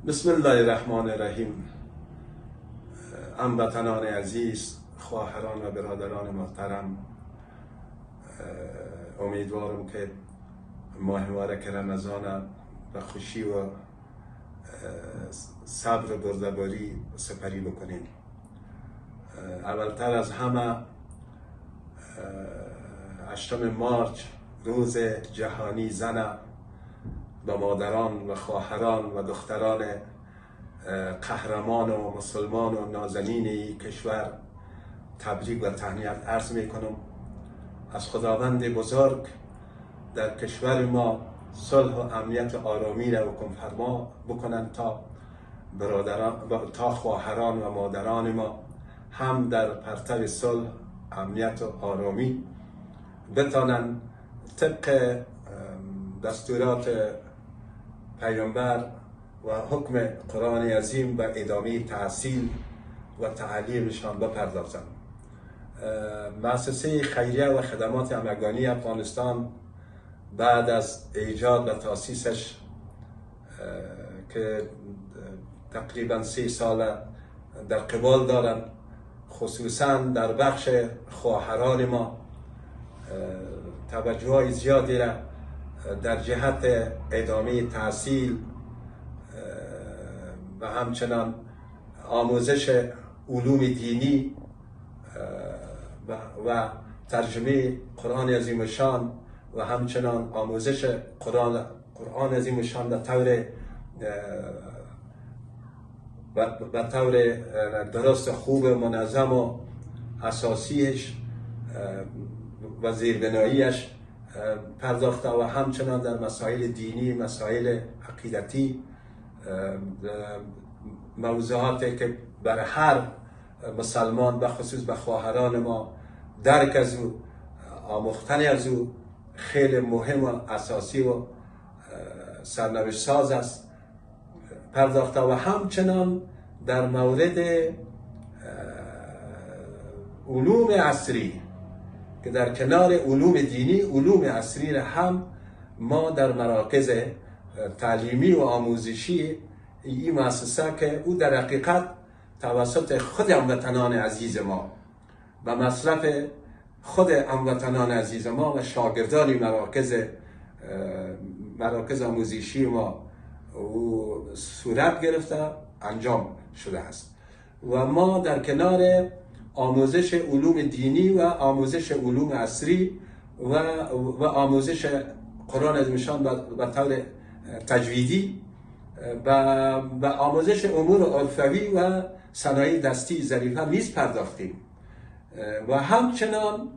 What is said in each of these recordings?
بسم الله الرحمن الرحیم. هموطنان عزیز، خواهران و برادران محترم، امیدوارم که ماه مبارک رمضان و خوشی و صبر و بردباری سپری بکنیم. اولتر از همه 8 مارچ روز جهانی زن و مادران و خواهران و دختران قهرمان و مسلمان و نازنین این کشور تبریک و تهنیت عرض می کنم. از خداوند بزرگ در کشور ما صلح و امنیت و آرامی را حکم فرما بکنند تا خواهران و مادران ما هم در پرتو صلح، امنیت و آرامی بتانند طبق دستورات پیامبر و حکم قرآن عظیم و ادامه تحصیل و تعلیمشان بپردازند. مؤسسه خیریه و خدمات همگانی افغانستان بعد از ایجاد و تأسیسش که تقریبا 3 سال در قبال دارند، خصوصا در بخش خواهران ما توجه زیادی را در جهت ادامه تحصیل و همچنان آموزش علوم دینی و ترجمه قرآن عظیم الشان و همچنان آموزش قرآن عظیم الشان به طور درست، خوب، منظم و اساسیش و زیربناییش پرداخته و همچنان در مسائل دینی، مسائل عقیدتی، موضوعاتی که برای هر مسلمان بخصوص به خواهران ما درک از او، آموختن از او خیلی مهم و اساسی و سرنوشت ساز است پرداخته و همچنان در مورد علوم عصری که در کنار علوم دینی علوم عصری را هم ما در مراکز تعلیمی و آموزشی این مؤسسه که او در حقیقت توسط خود هموطنان عزیز ما و مصرف خود هموطنان عزیز ما و شاگردان مراکز آموزشی ما او صورت گرفته انجام شده است و ما در کنار آموزش علوم دینی و آموزش علوم عصری و آموزش قرآن عظیم الشان به طور تجویدی و آموزش امور عرفوی و صنایع دستی ظریفه نیز پرداختیم و همچنان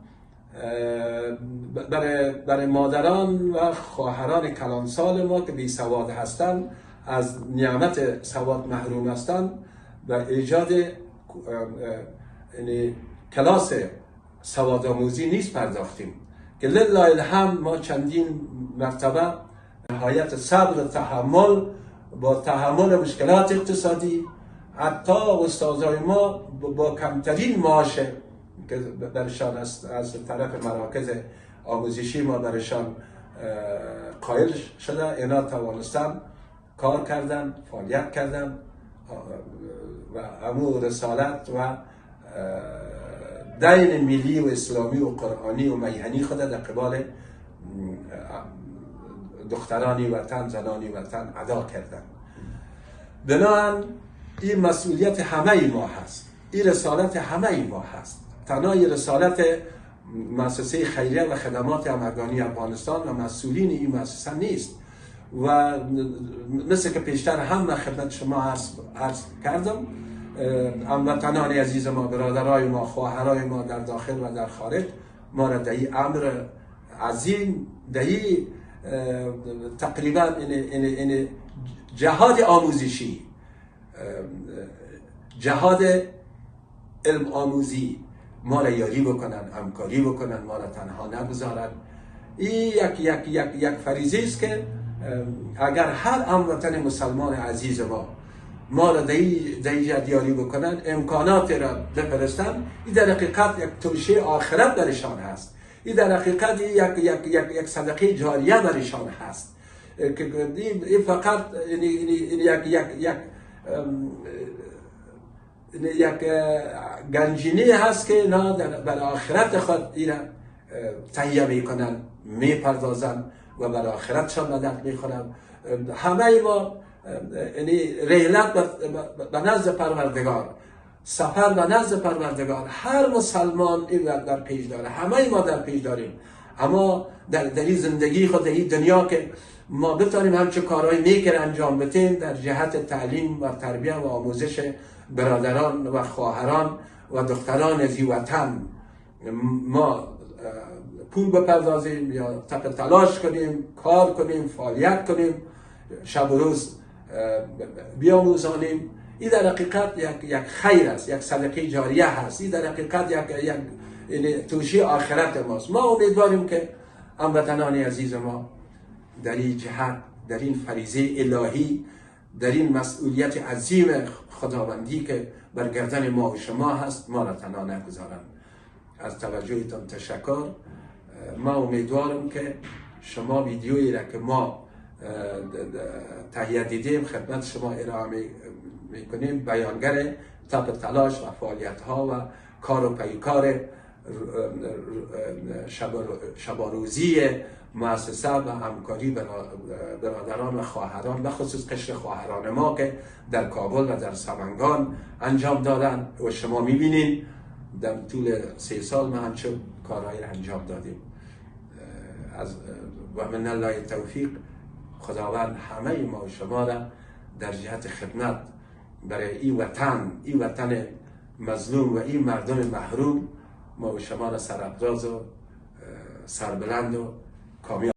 برای مادران و خواهران کلانسال ما که بی سواد هستند، از نعمت سواد محروم هستند و ایجاد کلاس سواد آموزی نیز پرداختیم که لله الحمد ما چندین مرتبه نهایت صبر و تحمل با تحمل مشکلات اقتصادی، حتی استادای ما با کمترین معاش که برشان از طرف مراکز آموزشی ما برشان قائل شده، اینا توانستن کار کردن، فعالیت کردن و امو رسالت و دین ملی و اسلامی و قرآنی و میهنی خود در قبال دخترانی وطن، زنانی وطن ادا کردن. بنابراین این مسئولیت همه ما هست، این رسالت همه ما هست، تنها رسالت مؤسسه خیریه و خدمات همگانی افغانستان و مسئولین این مؤسسه نیست و مثل که پیشتر هم خدمت شما عرض کردم، هموطنان عزیز ما، برادرای ما، خواهرای ما در داخل و در خارج ما را در این امر عظیم، در این تقریبا این جهاد آموزشی، جهاد علم آموزی ما را یاری بکنن، همکاری بکنن، ما را تنها نگذارن. این یک فریضه است که اگر هر هموطن مسلمان عزیز ما را در این یاری بکنن، امکانات را بفرستن، این در حقیقت یک توشه آخرت برشان هست، این در حقیقت یک صدقه جاریه برشان هست. این فقط یک گنجینه هست که اینا بر آخرت خود اینا تهیه میکنن، میپردازن و بر آخرتشان مدد میخورن. همه ما رحلت به نزد پروردگار، سفر به نزد پروردگار، هر مسلمان این در پیش داره، همه ما در پیش داریم. اما در این زندگی خود، در این دنیا که ما بتانیم همچه کارهای نیک انجام بدیم در جهت تعلیم و تربیت و آموزش برادران و خواهران و دختران از این وطن، ما پول بپردازیم یا تلاش کنیم، کار کنیم، فعالیت کنیم، شب و روز بیاموزانیم. این در حقیقت یک خیر است، یک صدقه جاریه هست. این در حقیقت یک توشی آخرت ماست. ما امیدواریم که هموطنان عزیز ما در این جهت، در این فریضه الهی، در این مسئولیت عظیم خداوندی که بر گردن ما و شما هست، ما را تنها نگذارند. از توجهتان تشکر. ما امیدوارم که شما ویدیویی را که ما تهیه دیدیم خدمت شما ارائه میکنیم، بیانگر تاب تلاش و فعالیت ها و کار و پیکار شباروزی مؤسسه و همکاری برادران و خواهران، به خصوص قشر خواهران ما که در کابل و در سمنگان انجام دادن و شما میبینین در طول 3 سال ما همچون کارهایی را انجام دادیم. و من الله توفیق. خداوند همه ما و شما را در جهت خدمت برای این وطن مظلوم و این مردم محروم، ما و شما را سرافراز و سربلند و کامیاب